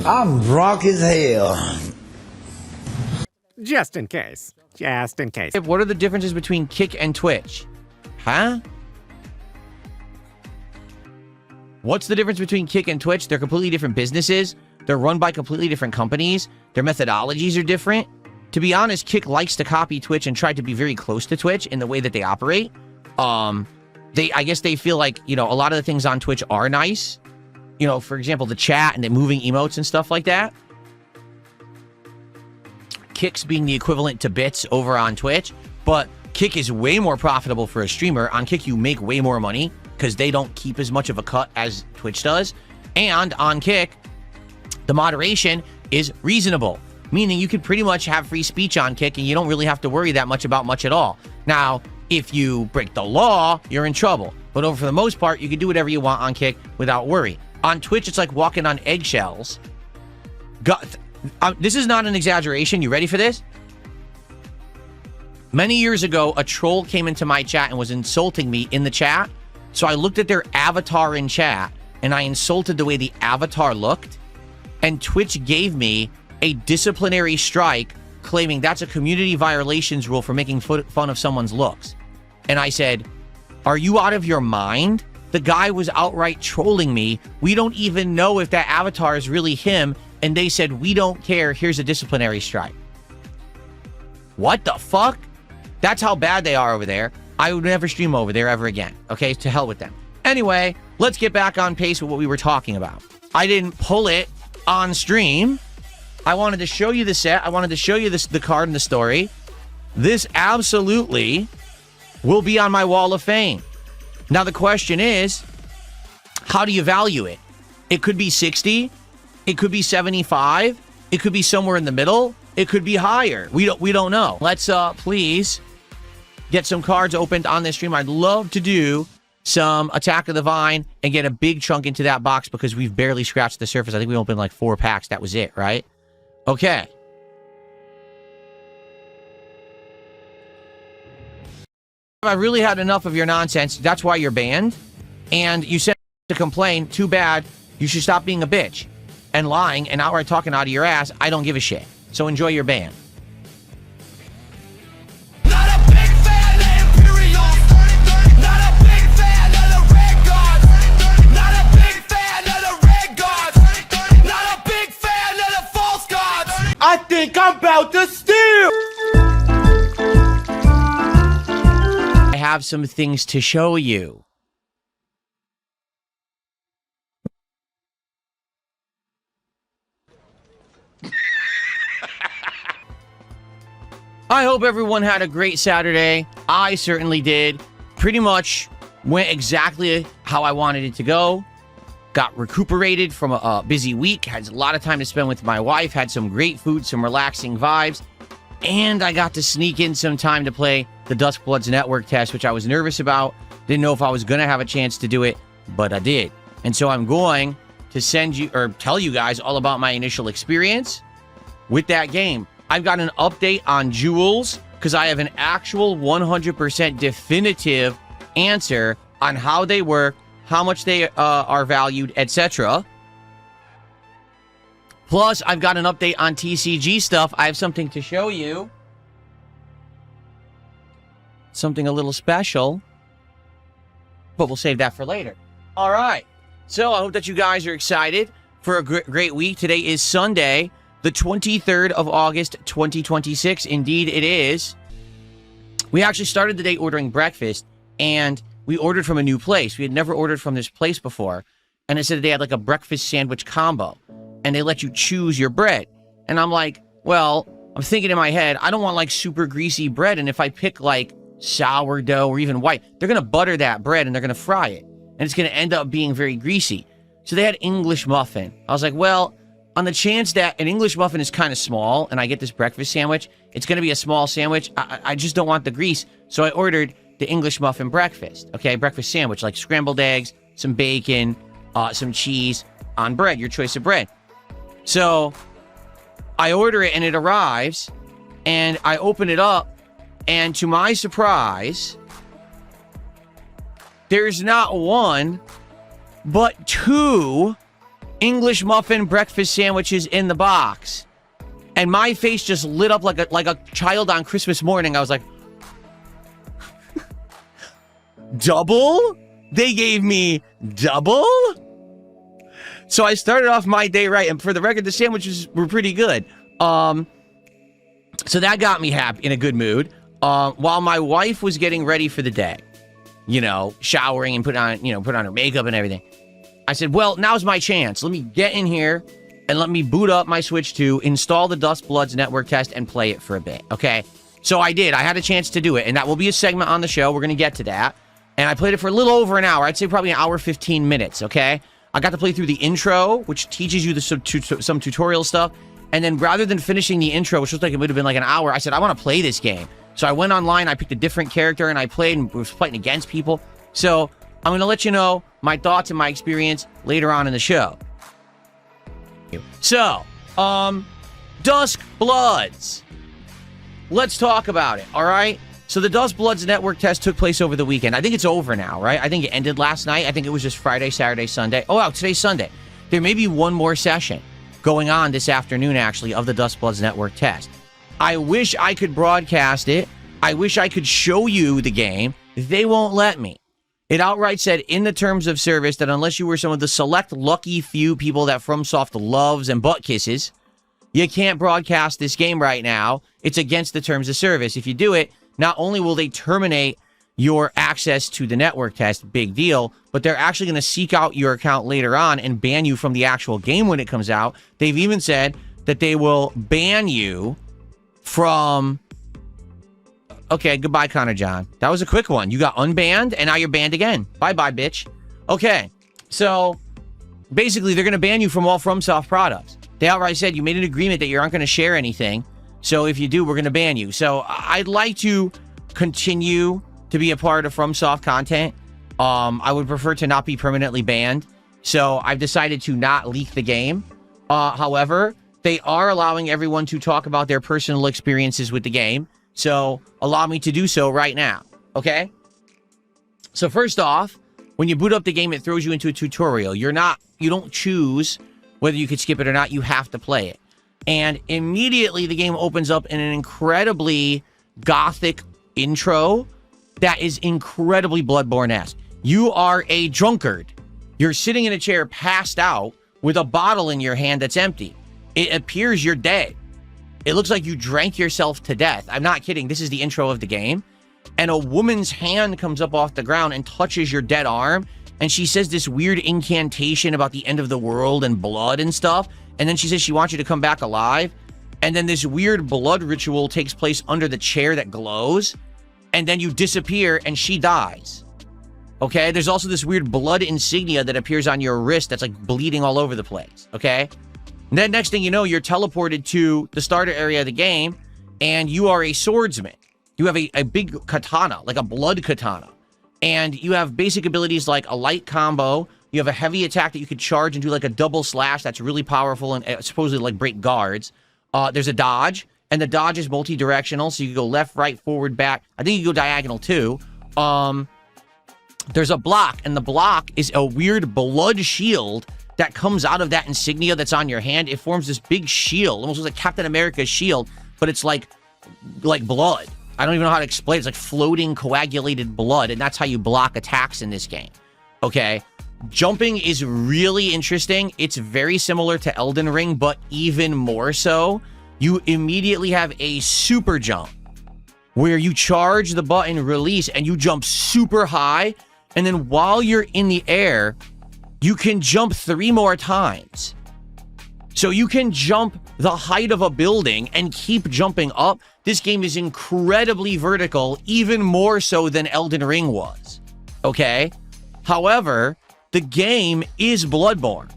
I'm drunk as hell. Just in case. Just in case. What are the differences between Kick and Twitch? Huh? What's the difference between Kick and Twitch? They're completely different businesses. They're run by completely different companies. Their methodologies are different. To be honest, Kick likes to copy Twitch and try to be very close to Twitch in the way that they operate. I guess they feel like, you know, a lot of the things on Twitch are nice. You know, for example, the chat and the moving emotes and stuff like that. Kick's being the equivalent to bits over on Twitch, but Kick is way more profitable for a streamer. On Kick, you make way more money because they don't keep as much of a cut as Twitch does. And on Kick, the moderation is reasonable, meaning you can pretty much have free speech on Kick and you don't really have to worry that much about much at all. Now, if you break the law, you're in trouble. But for the most part, you can do whatever you want on Kick without worry. On Twitch, it's like walking on eggshells. This is not an exaggeration. You ready for this? Many years ago, a troll came into my chat and was insulting me in the chat. So I looked at their avatar in chat, and I insulted the way the avatar looked. And Twitch gave me a disciplinary strike, claiming that's a community violations rule for making fun of someone's looks. And I said, are you out of your mind? The guy was outright trolling me. We don't even know if that avatar is really him. And they said, we don't care. Here's a disciplinary strike. What the fuck? That's how bad they are over there. I would never stream over there ever again. Okay, to hell with them. Anyway, let's get back on pace with what we were talking about. I didn't pull it on stream. I wanted to show you the set. I wanted to show you the card and the story. This absolutely will be on my wall of fame. Now, the question is, how do you value it? It could be 60. It could be 75. It could be somewhere in the middle. It could be higher. We don't know. Let's please get some cards opened on this stream. I'd love to do some Attack of the Vine and get a big chunk into that box because we've barely scratched the surface. I think we opened like 4 packs. That was it, right? Okay. I really had enough of your nonsense. That's why you're banned. And you said to complain. Too bad. You should stop being a bitch and lying and outright talking out of your ass. I don't give a shit. So enjoy your ban. Not a big fan of Imperials. Not a big fan of the Red Guards. Not a big fan of the Red Guards. Not a big fan of the False Guards. I think I'm about to steal. I have some things to show you. I hope everyone had a great Saturday. I certainly did. Pretty much went exactly how I wanted it to go. Got recuperated from a busy week. Had a lot of time to spend with my wife. Had some great food, some relaxing vibes. And I got to sneak in some time to play the Duskbloods network test, which I was nervous about. Didn't know if I was going to have a chance to do it, but I did. And so I'm going to send you, or tell you guys all about my initial experience with that game. I've got an update on jewels because I have an actual 100% definitive answer on how they work, how much they are valued, etc. Plus, I've got an update on TCG stuff. I have something to show you. Something a little special. But we'll save that for later. All right. So I hope that you guys are excited for a great week. Today is Sunday, the 23rd of August, 2026. Indeed, it is. We actually started the day ordering breakfast, and we ordered from a new place. We had never ordered from this place before. And it said they had like a breakfast sandwich combo, and they let you choose your bread. And I'm like, well, I'm thinking in my head, I don't want like super greasy bread. And if I pick like sourdough or even white, they're going to butter that bread and they're going to fry it. And it's going to end up being very greasy. So they had English muffin. I was like, well, on the chance that an English muffin is kind of small and I get this breakfast sandwich, it's going to be a small sandwich. I just don't want the grease. So I ordered the English muffin breakfast. Okay, breakfast sandwich, like scrambled eggs, some bacon, some cheese on bread, your choice of bread. So I order it and it arrives and I open it up, and to my surprise, there's not one, but two English muffin breakfast sandwiches in the box. And my face just lit up like a child on Christmas morning. I was like, double? They gave me double? So I started off my day right. And for the record, the sandwiches were pretty good. So that got me happy, in a good mood. While my wife was getting ready for the day, you know, showering and put on her makeup and everything, I said, well, now's my chance. Let me get in here and let me boot up my Switch 2, install the Dust Bloods network test, and play it for a bit, okay? So I did. I had a chance to do it, and that will be a segment on the show. We're going to get to that. And I played it for a little over an hour. I'd say probably an hour, 15 minutes, okay? I got to play through the intro, which teaches you some tutorial stuff. And then rather than finishing the intro, which looked like it would have been like an hour, I said, I want to play this game. So I went online, I picked a different character, and I played and was fighting against people. So I'm going to let you know my thoughts and my experience later on in the show. So, Dusk Bloods. Let's talk about it, all right? So the Dust Bloods network test took place over the weekend. I think it's over now, right? I think it ended last night. I think it was just Friday, Saturday, Sunday. Oh, wow, today's Sunday. There may be one more session going on this afternoon, actually, of the Dust Bloods network test. I wish I could broadcast it. I wish I could show you the game. They won't let me. It outright said in the terms of service that unless you were some of the select lucky few people that FromSoft loves and butt kisses, you can't broadcast this game right now. It's against the terms of service. If you do it, not only will they terminate your access to the network test, big deal, but they're actually going to seek out your account later on and ban you from the actual game when it comes out. They've even said that they will ban you from... Okay, goodbye, Connor John. That was a quick one. You got unbanned, and now you're banned again. Bye-bye, bitch. Okay, so basically, they're going to ban you from all FromSoft products. They outright said you made an agreement that you aren't going to share anything, so if you do, we're going to ban you. So I'd like to continue to be a part of FromSoft content. I would prefer to not be permanently banned, so I've decided to not leak the game. However, they are allowing everyone to talk about their personal experiences with the game. So allow me to do so right now, okay? So first off, when you boot up the game, it throws you into a tutorial. You don't choose whether you could skip it or not. You have to play it. And immediately the game opens up in an incredibly gothic intro that is incredibly Bloodborne-esque. You are a drunkard. You're sitting in a chair passed out with a bottle in your hand that's empty. It appears you're dead. It looks like you drank yourself to death. I'm not kidding. This is the intro of the game. And a woman's hand comes up off the ground and touches your dead arm. And she says this weird incantation about the end of the world and blood and stuff. And then she says she wants you to come back alive. And then this weird blood ritual takes place under the chair that glows. And then you disappear and she dies. Okay? There's also this weird blood insignia that appears on your wrist that's like bleeding all over the place. Okay? And then next thing you know, you're teleported to the starter area of the game, and you are a swordsman. You have a big katana, like a blood katana. And you have basic abilities like a light combo. You have a heavy attack that you could charge and do like a double slash that's really powerful and supposedly like break guards. There's a dodge, and the dodge is multi-directional, so you can go left, right, forward, back. I think you can go diagonal too. There's a block, and the block is a weird blood shield that comes out of that insignia that's on your hand. It forms this big shield, almost like Captain America's shield, but it's like blood. I don't even know how to explain it. It's like floating coagulated blood, and that's how you block attacks in this game. Okay? Jumping is really interesting. It's very similar to Elden Ring, but even more so. You immediately have a super jump where you charge the button, release, and you jump super high, and then while you're in the air, you can jump 3 more times. So you can jump the height of a building and keep jumping up. This game is incredibly vertical, even more so than Elden Ring was. Okay? However, the game is Bloodborne.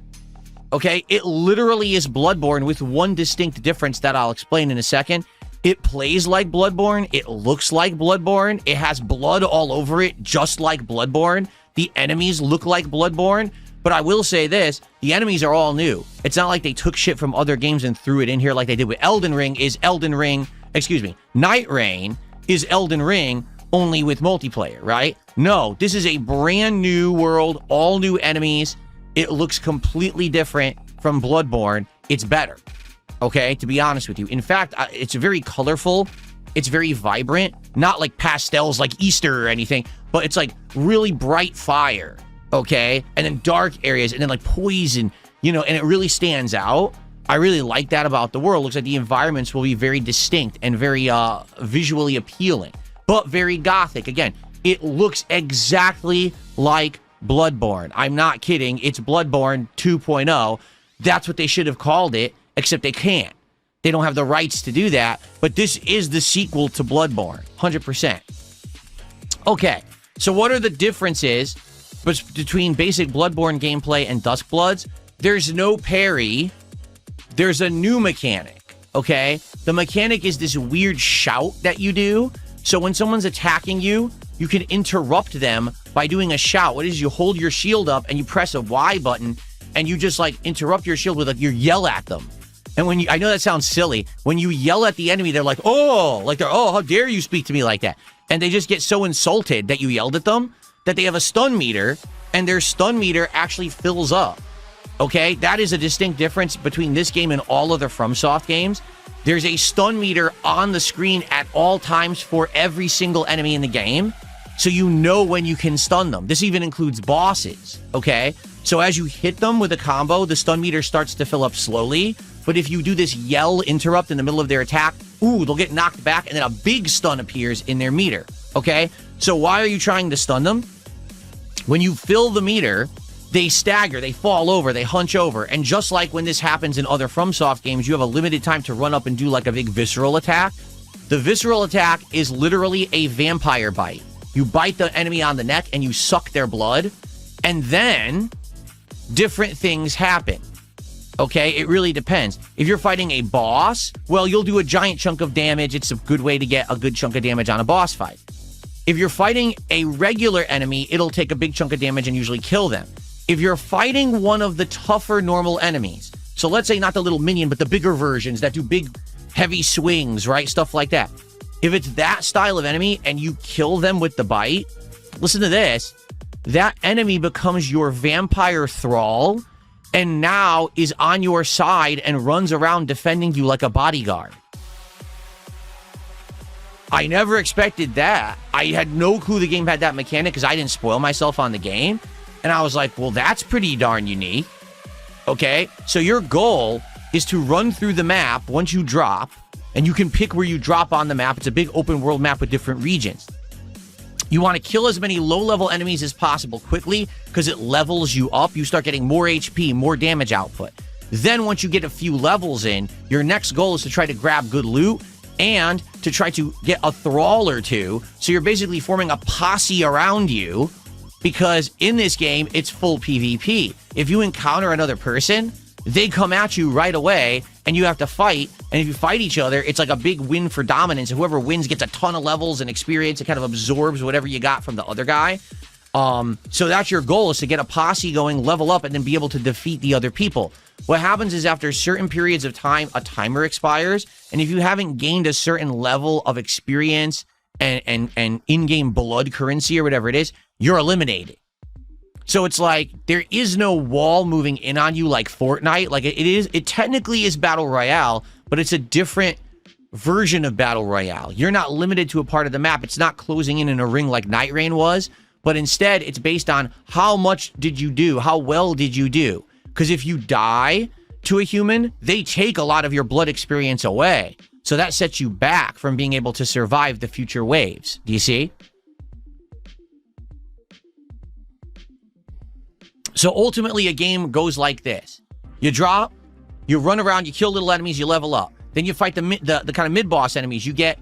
Okay? It literally is Bloodborne with one distinct difference that I'll explain in a second. It plays like Bloodborne. It looks like Bloodborne. It has blood all over it, just like Bloodborne. The enemies look like Bloodborne. But I will say this, the enemies are all new. It's not like they took shit from other games and threw it in here like they did with Elden Ring. Night Rain is Elden Ring only with multiplayer, right? No, this is a brand new world, all new enemies, It looks completely different from Bloodborne. It's better, okay, to be honest with you. In fact, it's very colorful. It's very vibrant. Not like pastels like Easter or anything, but it's like really bright fire, okay? And then dark areas, and then like poison, you know, and it really stands out. I really like that about the world. Looks like the environments will be very distinct and very visually appealing, but very gothic. Again, it looks exactly like Bloodborne. I'm not kidding. It's Bloodborne 2.0. That's what they should have called it, except they can't. They don't have the rights to do that, but this is the sequel to Bloodborne, 100%. Okay, so what are the differences between basic Bloodborne gameplay and Duskbloods? There's no parry. There's a new mechanic, okay? The mechanic is this weird shout that you do. So when someone's attacking you, you can interrupt them by doing a shout. What is, you hold your shield up and you press a Y button and you just like interrupt your shield with like, you yell at them. And when you, I know that sounds silly, when you yell at the enemy, they're like, oh, how dare you speak to me like that? And they just get so insulted that you yelled at them that they have a stun meter, and their stun meter actually fills up. Okay, that is a distinct difference between this game and all other FromSoft games. There's a stun meter on the screen at all times for every single enemy in the game, so you know when you can stun them. This even includes bosses, okay? So as you hit them with a combo, the stun meter starts to fill up slowly, but if you do this yell interrupt in the middle of their attack, ooh, they'll get knocked back, and then a big stun appears in their meter, okay? So why are you trying to stun them? When you fill the meter, they stagger, they fall over, they hunch over. And just like when this happens in other FromSoft games, you have a limited time to run up and do like a big visceral attack. The visceral attack is literally a vampire bite. You bite the enemy on the neck and you suck their blood. And then different things happen. Okay, it really depends. If you're fighting a boss, well, you'll do a giant chunk of damage. It's a good way to get a good chunk of damage on a boss fight. If you're fighting a regular enemy, it'll take a big chunk of damage and usually kill them. If you're fighting one of the tougher normal enemies, so let's say not the little minion, but the bigger versions that do big, heavy swings, right? Stuff like that. If it's that style of enemy and you kill them with the bite, listen to this, that enemy becomes your vampire thrall and now is on your side and runs around defending you like a bodyguard. I never expected that. I had no clue the game had that mechanic because I didn't spoil myself on the game. And I was like, well, that's pretty darn unique. Okay, so your goal is to run through the map once you drop, and you can pick where you drop on the map. It's a big open world map with different regions. You want to kill as many low-level enemies as possible quickly because it levels you up. You start getting more HP, more damage output. Then once you get a few levels in, your next goal is to try to grab good loot and to try to get a thrall or two. So you're basically forming a posse around you, because in this game, it's full PvP. If you encounter another person, they come at you right away, and you have to fight. And if you fight each other, it's like a big win for dominance. And whoever wins gets a ton of levels and experience. It kind of absorbs whatever you got from the other guy. So that's your goal, is to get a posse going, level up, and then be able to defeat the other people. What happens is after certain periods of time, a timer expires. And if you haven't gained a certain level of experience and in-game blood currency or whatever it is, you're eliminated. So it's like there is no wall moving in on you like Fortnite. Like it technically is Battle Royale, but it's a different version of Battle Royale. You're not limited to a part of the map. It's not closing in a ring like Night Rain was, but instead it's based on how much did you do? How well did you do? Because if you die to a human, they take a lot of your blood experience away. So that sets you back from being able to survive the future waves. Do you see? So ultimately, a game goes like this. You drop, you run around, you kill little enemies, you level up. Then you fight the kind of mid-boss enemies. You get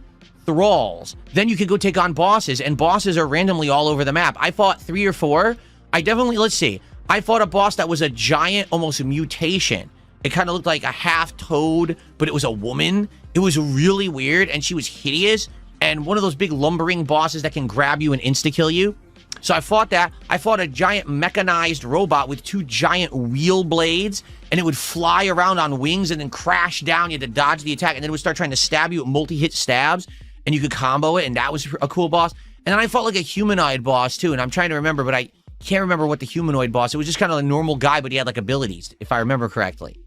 thralls. Then you can go take on bosses, and bosses are randomly all over the map. I fought 3 or 4. Let's see. I fought a boss that was a giant, almost a mutation. It kind of looked like a half-toad, but it was a woman. It was really weird, and she was hideous. And one of those big lumbering bosses that can grab you and insta-kill you. So I fought that. I fought a giant mechanized robot with 2 giant wheel blades, and it would fly around on wings and then crash down. You had to dodge the attack, and then it would start trying to stab you with multi-hit stabs, and you could combo it, and that was a cool boss. And then I fought like a humanoid boss too, and I'm trying to remember, but can't remember what the humanoid boss, it was just kind of a normal guy, but he had like abilities, if I remember correctly.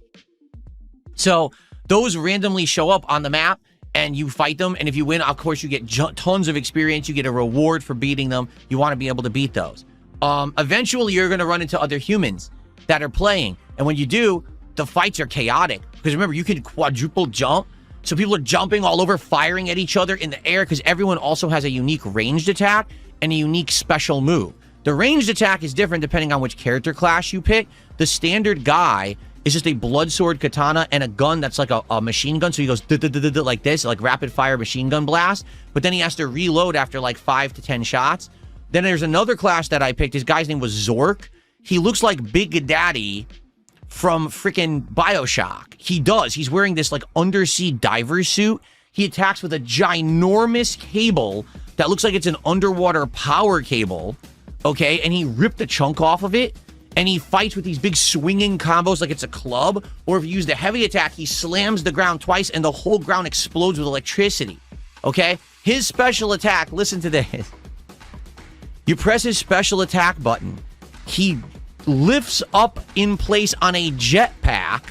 So those randomly show up on the map and you fight them. And if you win, of course, you get tons of experience. You get a reward for beating them. You want to be able to beat those. Eventually, you're going to run into other humans that are playing. And when you do, the fights are chaotic. Because remember, you can quadruple jump. So people are jumping all over, firing at each other in the air because everyone also has a unique ranged attack and a unique special move. The ranged attack is different depending on which character class you pick. The standard guy is just a blood sword katana and a gun that's like a machine gun. So he goes like this, like rapid fire machine gun blast. But then he has to reload after like 5 to 10 shots. Then there's another class that I picked. His guy's name was Zork. He looks like Big Daddy from freaking BioShock. He does. He's wearing this like undersea diver suit. He attacks with a ginormous cable that looks like it's an underwater power cable. Okay. And he ripped a chunk off of it. And he fights with these big swinging combos like it's a club. Or if you use the heavy attack, he slams the ground twice and the whole ground explodes with electricity. Okay? His special attack, listen to this. You press his special attack button. He lifts up in place on a jetpack.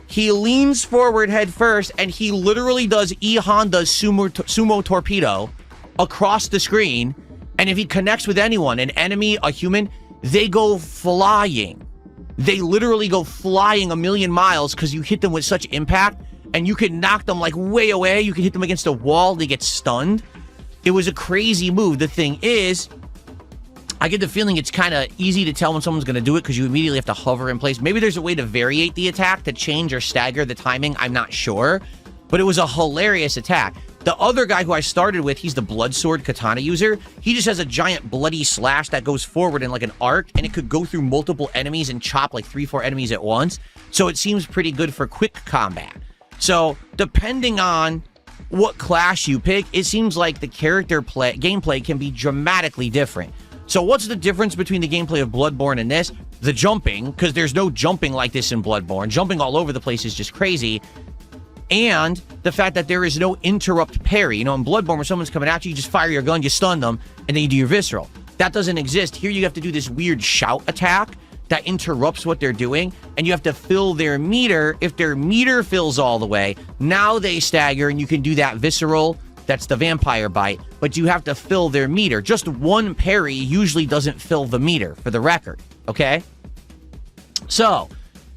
He leans forward head first, and he literally does E Honda's sumo torpedo across the screen. And if he connects with anyone, an enemy, a human, they go flying. They literally go flying a million miles because you hit them with such impact, and you can knock them like way away. You can hit them against a wall. They get stunned. It was a crazy move. The thing is, I get the feeling it's kind of easy to tell when someone's going to do it because you immediately have to hover in place. Maybe there's a way to variate the attack to change or stagger the timing. I'm not sure. But it was a hilarious attack. The other guy who I started with, he's the blood sword katana user. He just has a giant bloody slash that goes forward in like an arc, and it could go through multiple enemies and chop like 3-4 enemies at once. So it seems pretty good for quick combat. So depending on what class you pick, it seems like the gameplay can be dramatically different. So what's the difference between the gameplay of Bloodborne and this? The jumping, because there's no jumping like this in Bloodborne. Jumping all over the place is just crazy. And the fact that there is no interrupt parry. You know, in Bloodborne, when someone's coming at you, you just fire your gun, you stun them, and then you do your visceral. That doesn't exist. Here you have to do this weird shout attack that interrupts what they're doing, and you have to fill their meter. If their meter fills all the way, now they stagger, and you can do that visceral. That's the vampire bite, but you have to fill their meter. Just one parry usually doesn't fill the meter, for the record, okay? So,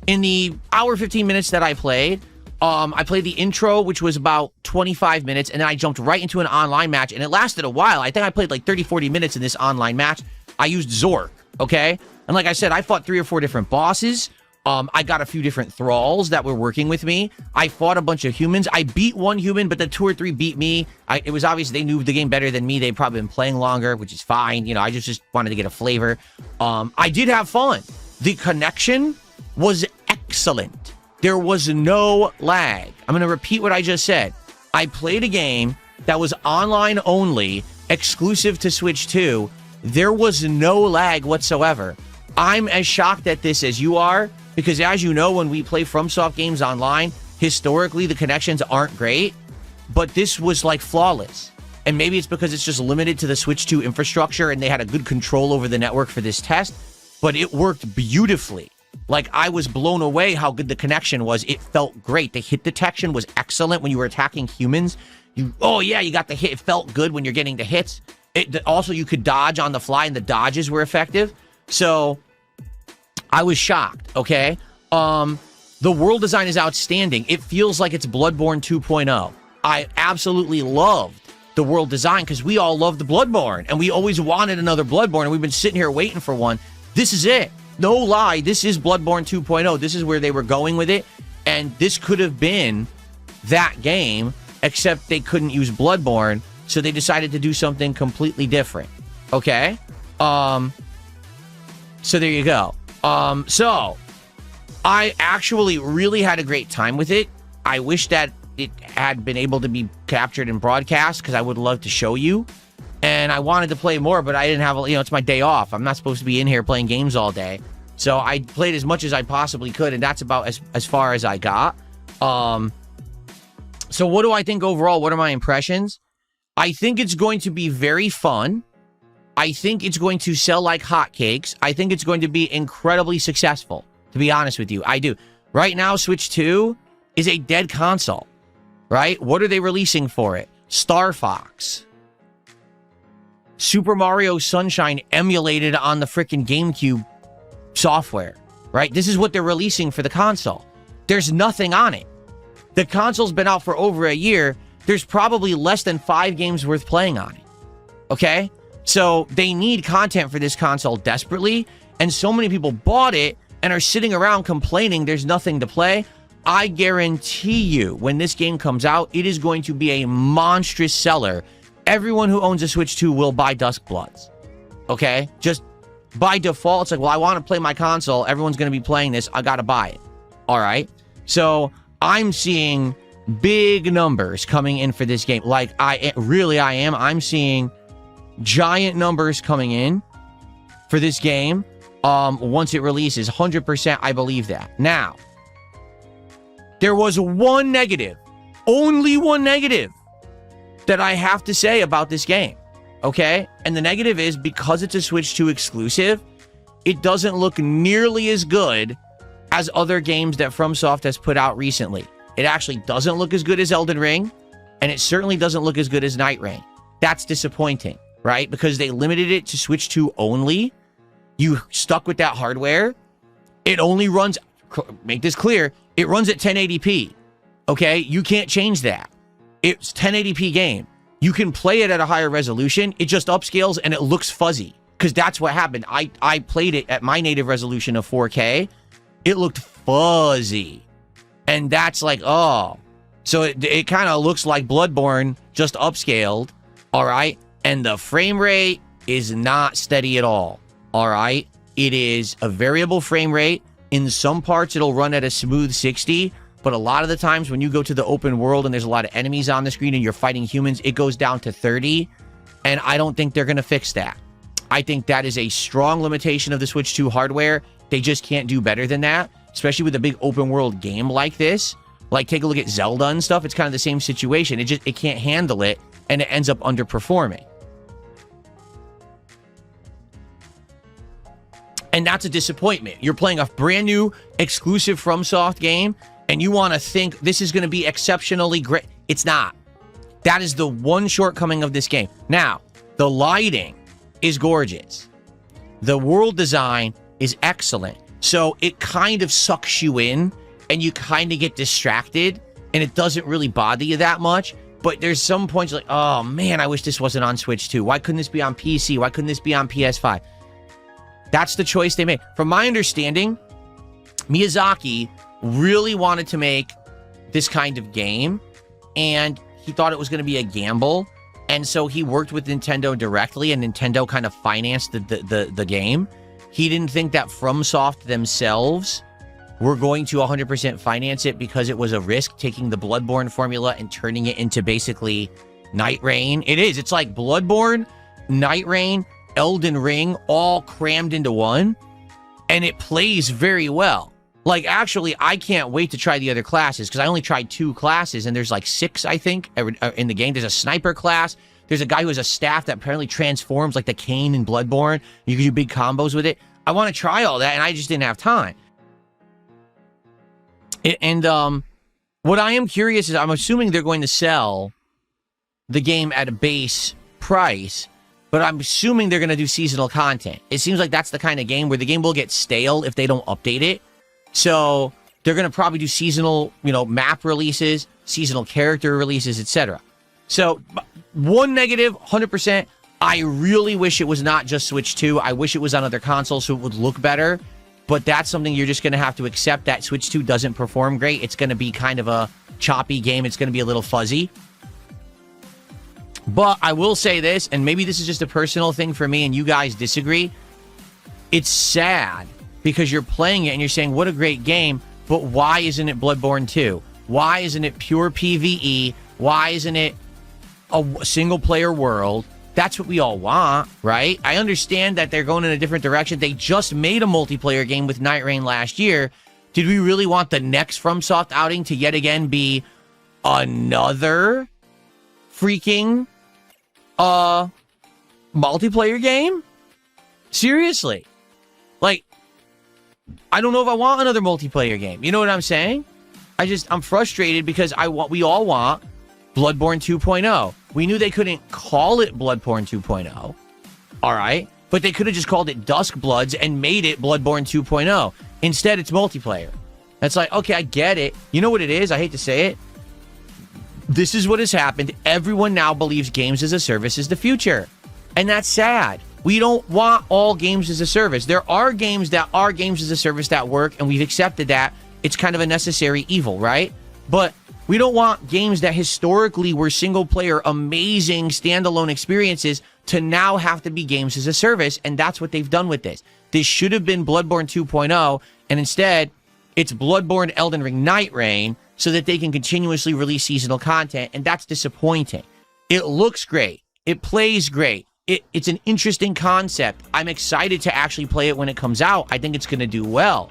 in the hour 15 minutes that I played the intro, which was about 25 minutes, and then I jumped right into an online match, and it lasted a while. I think I played like 30, 40 minutes in this online match. I used Zork, okay? And like I said, I fought 3 or 4 different bosses. I got a few different thralls that were working with me. I fought a bunch of humans. I beat one human, but the 2 or 3 beat me. It was obvious they knew the game better than me. They'd probably been playing longer, which is fine. You know, I just wanted to get a flavor. I did have fun. The connection was excellent. There was no lag. I'm going to repeat what I just said. I played a game that was online only, exclusive to Switch 2. There was no lag whatsoever. I'm as shocked at this as you are, because as you know, when we play FromSoft games online, historically the connections aren't great, but this was like flawless. And maybe it's because it's just limited to the Switch 2 infrastructure and they had a good control over the network for this test, but it worked beautifully. Like, I was blown away how good the connection was. It felt great. The hit detection was excellent when you were attacking humans. You got the hit. It felt good when you're getting the hits. Also, you could dodge on the fly, and the dodges were effective. So, I was shocked, okay? The world design is outstanding. It feels like it's Bloodborne 2.0. I absolutely loved the world design because we all loved the Bloodborne, and we always wanted another Bloodborne, and we've been sitting here waiting for one. This is it. No lie, this is Bloodborne 2.0. This is where they were going with it, and this could have been that game, except they couldn't use Bloodborne, so they decided to do something completely different. Okay? So there you go. So I actually really had a great time with it. I wish that it had been able to be captured and broadcast, because I would love to show you. And I wanted to play more, but I didn't have, it's my day off. I'm not supposed to be in here playing games all day. So I played as much as I possibly could, and that's about as far as I got. So what do I think overall? What are my impressions? I think it's going to be very fun. I think it's going to sell like hotcakes. I think it's going to be incredibly successful, to be honest with you. I do. Right now, Switch 2 is a dead console, right? What are they releasing for it? Star Fox. Super Mario Sunshine emulated on the freaking GameCube software, right? This is what they're releasing for the console. There's nothing on it. The console's been out for over a year. There's probably less than 5 games worth playing on it, okay? So they need content for this console desperately, and so many people bought it and are sitting around complaining there's nothing to play. I guarantee you, when this game comes out, it is going to be a monstrous seller. Everyone who owns a Switch 2 will buy Dusk Bloods, okay? Just by default, it's like, well, I want to play my console. Everyone's going to be playing this. I got to buy it, all right? So I'm seeing big numbers coming in for this game. Like, I am. I'm seeing giant numbers coming in for this game once it releases. 100%, I believe that. Now, there was one negative, only one negative, that I have to say about this game, okay? And the negative is, because it's a Switch 2 exclusive, it doesn't look nearly as good as other games that FromSoft has put out recently. It actually doesn't look as good as Elden Ring, and it certainly doesn't look as good as Night Rain. That's disappointing, right? Because they limited it to Switch 2 only. You stuck with that hardware. It only runs, make this clear, it runs at 1080p, okay? You can't change that. It's 1080p game. You can play it at a higher resolution. It just upscales and it looks fuzzy, because that's what happened. I played it at my native resolution of 4K. It looked fuzzy. And that's like, oh. So it kind of looks like Bloodborne, just upscaled, all right? And the frame rate is not steady at all, all right? It is a variable frame rate. In some parts, it'll run at a smooth 60, but a lot of the times when you go to the open world and there's a lot of enemies on the screen and you're fighting humans, it goes down to 30, and I don't think they're going to fix that. I think that is a strong limitation of the Switch 2 hardware. They just can't do better than that, especially with a big open world game like this. Like, take a look at Zelda and stuff. It's kind of the same situation. It can't handle it, and it ends up underperforming. And that's a disappointment. You're playing a brand new exclusive FromSoft game, and you want to think this is going to be exceptionally great. It's not. That is the one shortcoming of this game. Now, the lighting is gorgeous. The world design is excellent. So it kind of sucks you in, and you kind of get distracted, and it doesn't really bother you that much. But there's some points like, oh man, I wish this wasn't on Switch 2. Why couldn't this be on PC? Why couldn't this be on PS5? That's the choice they made. From my understanding, Miyazaki really wanted to make this kind of game, and he thought it was going to be a gamble. And so he worked with Nintendo directly, and Nintendo kind of financed the game. He didn't think that FromSoft themselves were going to 100% finance it, because it was a risk taking the Bloodborne formula and turning it into basically Night Rain. It is. It's like Bloodborne, Night Rain, Elden Ring, all crammed into one. And it plays very well. Like, actually, I can't wait to try the other classes, because I only tried 2 classes, and there's like 6, I think, in the game. There's a sniper class. There's a guy who has a staff that apparently transforms like the cane in Bloodborne. You can do big combos with it. I want to try all that, and I just didn't have time. And what I am curious is, I'm assuming they're going to sell the game at a base price, but I'm assuming they're going to do seasonal content. It seems like that's the kind of game where the game will get stale if they don't update it. So they're going to probably do seasonal, map releases, seasonal character releases, etc. So one negative, 100%. I really wish it was not just Switch 2. I wish it was on other consoles so it would look better. But that's something you're just going to have to accept, that Switch 2 doesn't perform great. It's going to be kind of a choppy game. It's going to be a little fuzzy. But I will say this, and maybe this is just a personal thing for me and you guys disagree. It's sad because you're playing it and you're saying, what a great game, but why isn't it Bloodborne 2? Why isn't it pure PvE? Why isn't it a single-player world? That's what we all want, right? I understand that they're going in a different direction. They just made a multiplayer game with Night Rain last year. Did we really want the next FromSoft outing to yet again be another freaking multiplayer game? Seriously. Like, I don't know if I want another multiplayer game. You know what I'm saying? I'm frustrated because we all want Bloodborne 2.0. We knew they couldn't call it Bloodborne 2.0. All right? But they could have just called it Duskbloods and made it Bloodborne 2.0. Instead, it's multiplayer. That's like, okay, I get it. You know what it is? I hate to say it. This is what has happened. Everyone now believes games as a service is the future. And that's sad. We don't want all games as a service. There are games that are games as a service that work, and we've accepted that. It's kind of a necessary evil, right? But we don't want games that historically were single-player, amazing, standalone experiences to now have to be games as a service, and that's what they've done with this. This should have been Bloodborne 2.0, and instead, it's Bloodborne Elden Ring Night Rain so that they can continuously release seasonal content, and that's disappointing. It looks great. It plays great. It's an interesting concept. I'm excited to actually play it when it comes out. I think it's going to do well.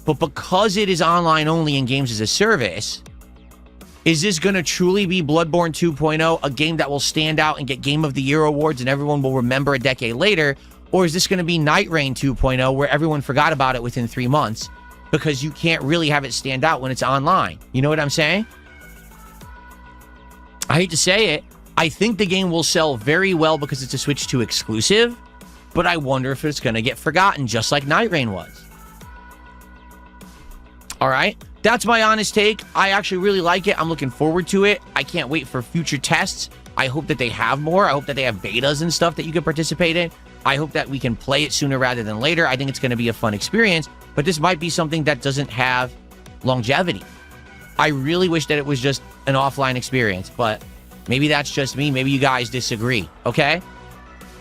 But because it is online only and games as a service, is this going to truly be Bloodborne 2.0, a game that will stand out and get Game of the Year awards and everyone will remember a decade later? Or is this going to be Night Rain 2.0, where everyone forgot about it within 3 months because you can't really have it stand out when it's online? You know what I'm saying? I hate to say it. I think the game will sell very well because it's a Switch 2 exclusive, but I wonder if it's going to get forgotten just like Night Rain was. All right, that's my honest take. I actually really like it. I'm looking forward to it. I can't wait for future tests. I hope that they have more. I hope that they have betas and stuff that you can participate in. I hope that we can play it sooner rather than later. I think it's going to be a fun experience, but this might be something that doesn't have longevity. I really wish that it was just an offline experience, but maybe that's just me. Maybe you guys disagree, okay?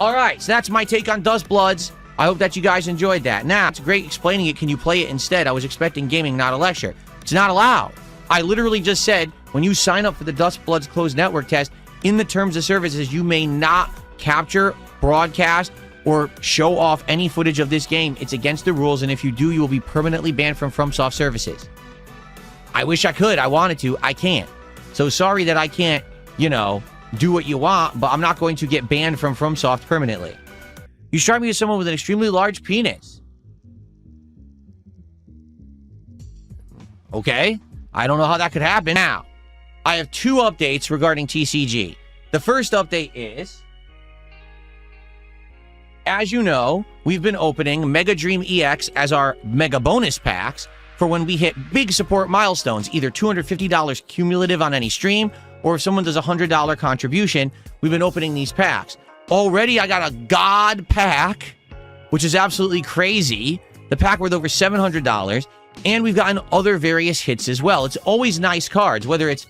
All right, so that's my take on Duskbloods. I hope that you guys enjoyed that. Now, it's great explaining it. Can you play it instead? I was expecting gaming, not a lecture. It's not allowed. I literally just said, when you sign up for the Duskbloods closed network test, in the terms of services, you may not capture, broadcast, or show off any footage of this game. It's against the rules, and if you do, you will be permanently banned from FromSoft services. I wish I could. I wanted to. I can't. So sorry that I can't, do what you want, but I'm not going to get banned from FromSoft permanently. You strike me as someone with an extremely large penis. Okay. I don't know how that could happen. Now, I have 2 updates regarding TCG. The first update is, as you know, we've been opening Mega Dream EX as our mega bonus packs for when we hit big support milestones, either $250 cumulative on any stream, or if someone does a $100 contribution, we've been opening these packs. Already, I got a God pack, which is absolutely crazy. The pack worth over $700, and we've gotten other various hits as well. It's always nice cards, whether it's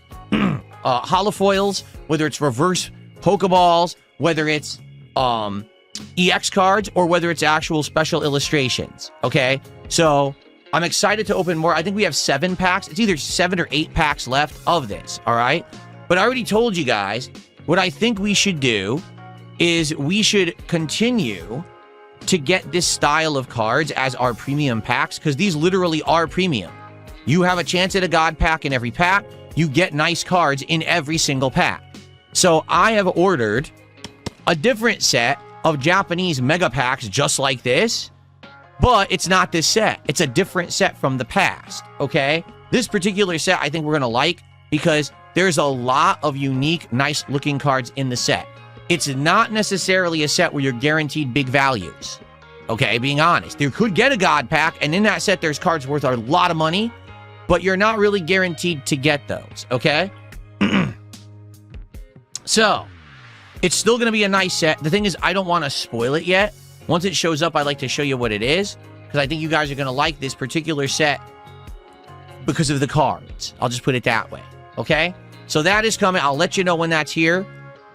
holofoils, whether it's reverse Pokeballs, whether it's EX cards, or whether it's actual special illustrations, okay? So, I'm excited to open more. I think we have 7 packs. It's either 7 or 8 packs left of this, all right? But I already told you guys, what I think we should do is we should continue to get this style of cards as our premium packs, because these literally are premium. You have a chance at a God pack in every pack. You get nice cards in every single pack. So I have ordered a different set of Japanese mega packs just like this, but it's not this set. It's a different set from the past, okay? This particular set I think we're going to like because there's a lot of unique, nice-looking cards in the set. It's not necessarily a set where you're guaranteed big values, okay? Being honest. You could get a God pack, and in that set, there's cards worth a lot of money, but you're not really guaranteed to get those, okay? So, it's still going to be a nice set. The thing is, I don't want to spoil it yet. Once it shows up, I'd like to show you what it is, because I think you guys are going to like this particular set because of the cards. I'll just put it that way, okay? So that is coming. I'll let you know when that's here,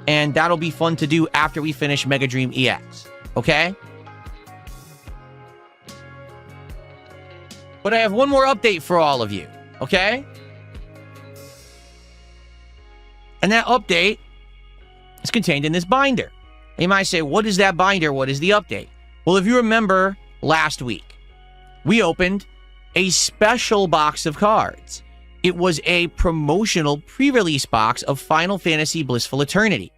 and that'll be fun to do after we finish Mega Dream EX, okay? But I have one more update for all of you, okay? And that update is contained in this binder. You might say, what is that binder? What is the update? Well, if you remember last week, we opened a special box of cards. It was a promotional pre-release box of Final Fantasy Blissful Eternity.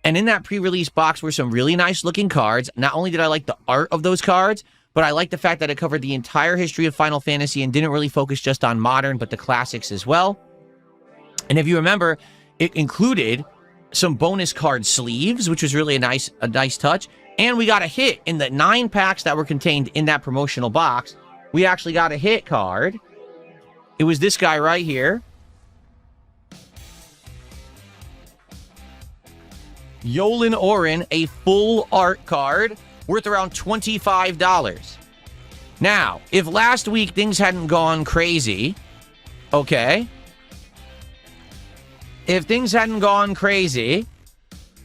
And in that pre-release box were some really nice looking cards. Not only did I like the art of those cards, but I liked the fact that it covered the entire history of Final Fantasy and didn't really focus just on modern, but the classics as well. And if you remember, it included some bonus card sleeves, which was really a nice touch. And we got a hit in the 9 packs that were contained in that promotional box. We actually got a hit card. It was this guy right here. Yolan Orin, a full art card worth around $25. Now, if last week things hadn't gone crazy, okay, if things hadn't gone crazy,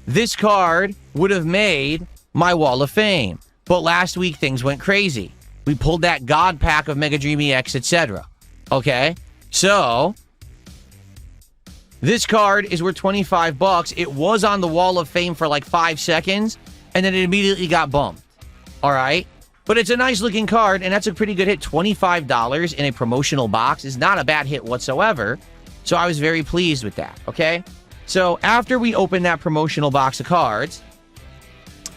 this card would have made my Wall of Fame. But last week things went crazy. We pulled that God pack of Mega Dream EX, etc. Okay, so this card is worth $25. It was on the Wall of Fame for like 5 seconds, and then it immediately got bumped. All right? But it's a nice looking card, and that's a pretty good hit. $25 in a promotional box is not a bad hit whatsoever. So I was very pleased with that, okay? So after we opened that promotional box of cards,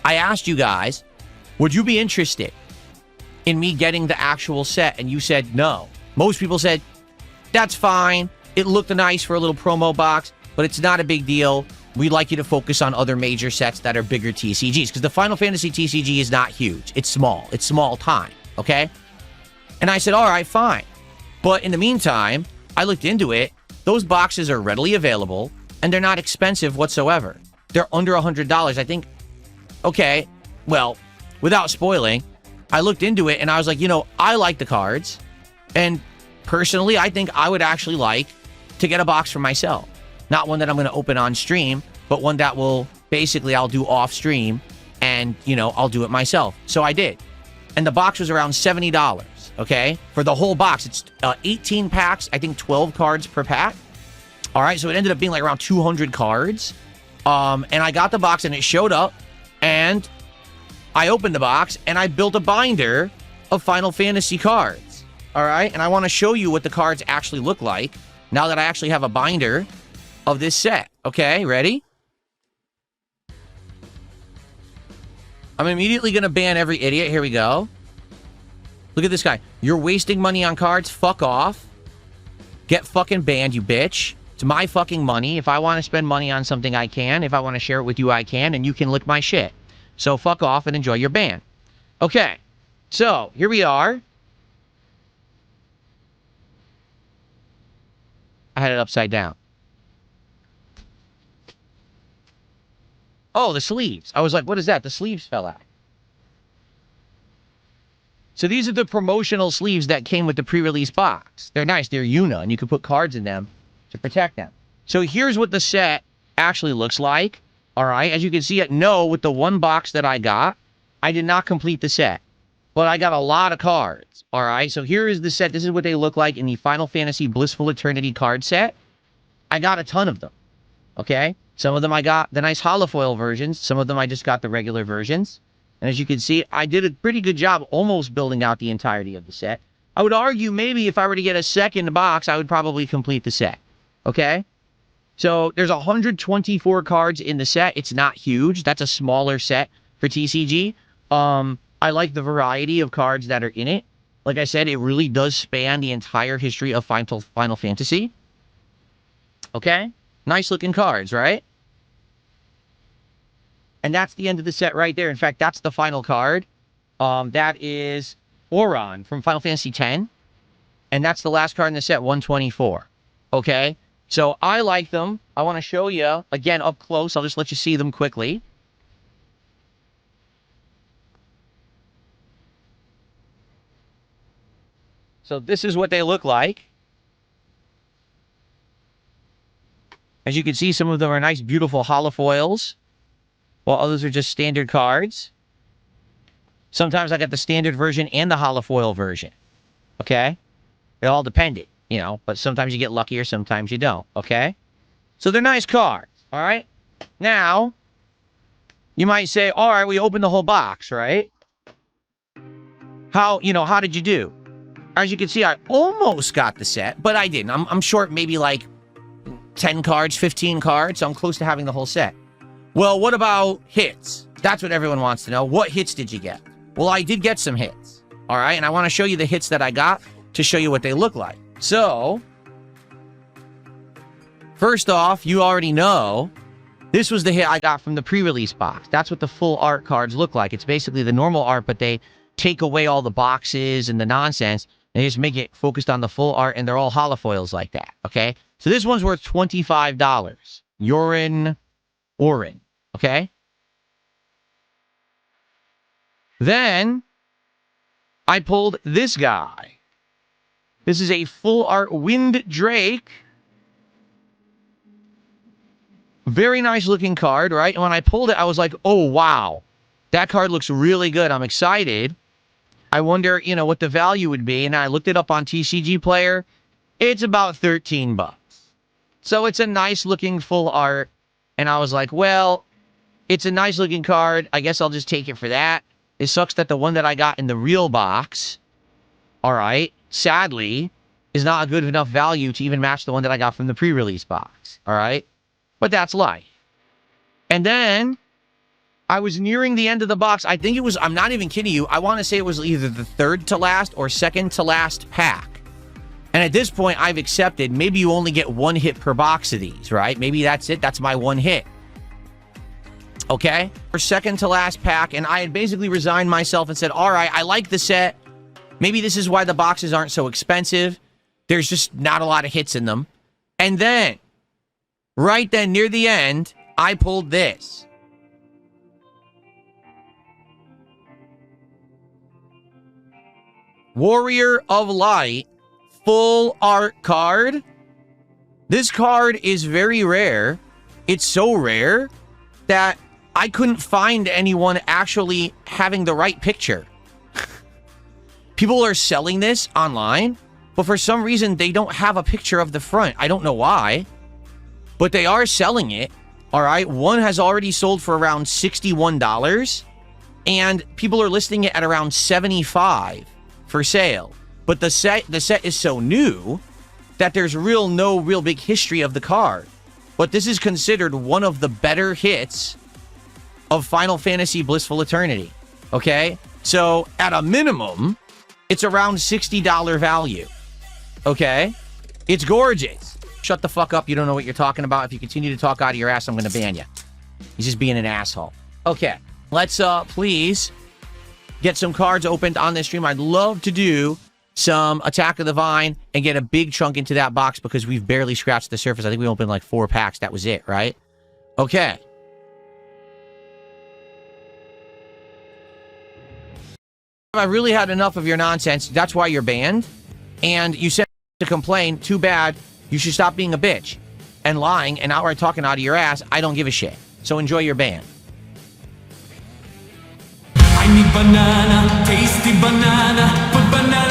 I asked you guys, would you be interested in me getting the actual set? And you said no. Most people said, that's fine. It looked nice for a little promo box, but it's not a big deal. We'd like you to focus on other major sets that are bigger TCGs, because the Final Fantasy TCG is not huge. It's small. It's small time, okay? And I said, all right, fine. But in the meantime, I looked into it. Those boxes are readily available, and they're not expensive whatsoever. They're under $100. I think, okay, well, without spoiling, I looked into it, and I was like, you know, I like the cards, and personally, I think I would actually like to get a box for myself. Not one that I'm going to open on stream, but one that will, basically, I'll do off stream, and, you know, I'll do it myself. So I did. And the box was around $70, okay? For the whole box. It's 18 packs, I think 12 cards per pack. All right, so it ended up being like around 200 cards. And I got the box, and it showed up, and I opened the box, and I built a binder of Final Fantasy cards. All right, and I want to show you what the cards actually look like now that I actually have a binder of this set. Okay, ready? I'm immediately going to ban every idiot. Here we go. Look at this guy. You're wasting money on cards? Fuck off. Get fucking banned, you bitch. It's my fucking money. If I want to spend money on something, I can. If I want to share it with you, I can. And you can lick my shit. So fuck off and enjoy your ban. Okay, so here we are. I had it upside down. Oh, the sleeves. I was like, what is that? The sleeves fell out. So these are the promotional sleeves that came with the pre-release box. They're nice. They're Yuna, and you can put cards in them to protect them. So here's what the set actually looks like. All right, as you can see at no, with the one box that I got, I did not complete the set. But I got a lot of cards. All right, so here is the set. This is what they look like in the Final Fantasy Blissful Eternity card set. I got a ton of them, okay? Some of them I got the nice holofoil versions. Some of them I just got the regular versions. And as you can see, I did a pretty good job almost building out the entirety of the set. I would argue maybe if I were to get a second box, I would probably complete the set, okay? So there's 124 cards in the set. It's not huge. That's a smaller set for TCG. I like the variety of cards that are in it. Like I said, it really does span the entire history of Final Fantasy. Okay? Nice looking cards, right? And that's the end of the set right there. In fact, that's the final card. That is Auron from Final Fantasy X. And that's the last card in the set, 124. Okay? So I like them. I want to show you, again, up close. I'll just let you see them quickly. So this is what they look like. As you can see, some of them are nice, beautiful holofoils, while others are just standard cards. Sometimes I got the standard version and the holofoil version. Okay? It all depended, you know, but sometimes you get luckier, sometimes you don't. Okay? So they're nice cards. All right? Now, you might say, all right, we opened the whole box, right? How did you do? As you can see, I almost got the set, but I didn't. I'm short maybe like 10 cards, 15 cards, so I'm close to having the whole set. Well, what about hits? That's what everyone wants to know. What hits did you get? Well, I did get some hits. All right, and I want to show you the hits that I got to show you what they look like. So, first off, you already know this was the hit I got from the pre-release box. That's what the full art cards look like. It's basically the normal art, but they take away all the boxes and the nonsense. They just make it focused on the full art, and they're all holofoils like that, okay? So this one's worth $25. Orin, okay? Then I pulled this guy. This is a full art Wind Drake. Very nice looking card, right? And when I pulled it, I was like, oh, wow. That card looks really good. I'm excited. I wonder, you know, what the value would be. And I looked it up on TCG Player. It's about 13 bucks. So it's a nice looking full art. And I was like, well, it's a nice looking card. I guess I'll just take it for that. It sucks that the one that I got in the real box, all right, sadly, is not a good enough value to even match the one that I got from the pre-release box, all right? But that's life. And then I was nearing the end of the box. I think it was, I'm not even kidding you, I want to say it was either the third to last or second to last pack. And at this point, I've accepted maybe you only get one hit per box of these, right? Maybe that's it. That's my one hit. Okay? For second to last pack, and I had basically resigned myself and said, all right, I like the set. Maybe this is why the boxes aren't so expensive. There's just not a lot of hits in them. And then, right then, near the end, I pulled this. Warrior of Light, full art card. This card is very rare. It's so rare that I couldn't find anyone actually having the right picture. People are selling this online, but for some reason, they don't have a picture of the front. I don't know why, but they are selling it. All right. One has already sold for around $61, and people are listing it at around $75 for sale. But the set is so new that there's no real big history of the card. But this is considered one of the better hits of Final Fantasy Blissful Eternity, okay? So, at a minimum, it's around $60 value, okay? It's gorgeous. Shut the fuck up, you don't know what you're talking about. If you continue to talk out of your ass, I'm gonna ban you. He's just being an asshole. Okay, let's, please get some cards opened on this stream. I'd love to do some Attack of the Vine and get a big chunk into that box because we've barely scratched the surface. I think we opened like 4 packs. That was it, right? Okay. I really had enough of your nonsense. That's why you're banned. And you said to complain. Too bad. You should stop being a bitch and lying and outright talking out of your ass. I don't give a shit. So enjoy your ban. I need banana, tasty banana, put banana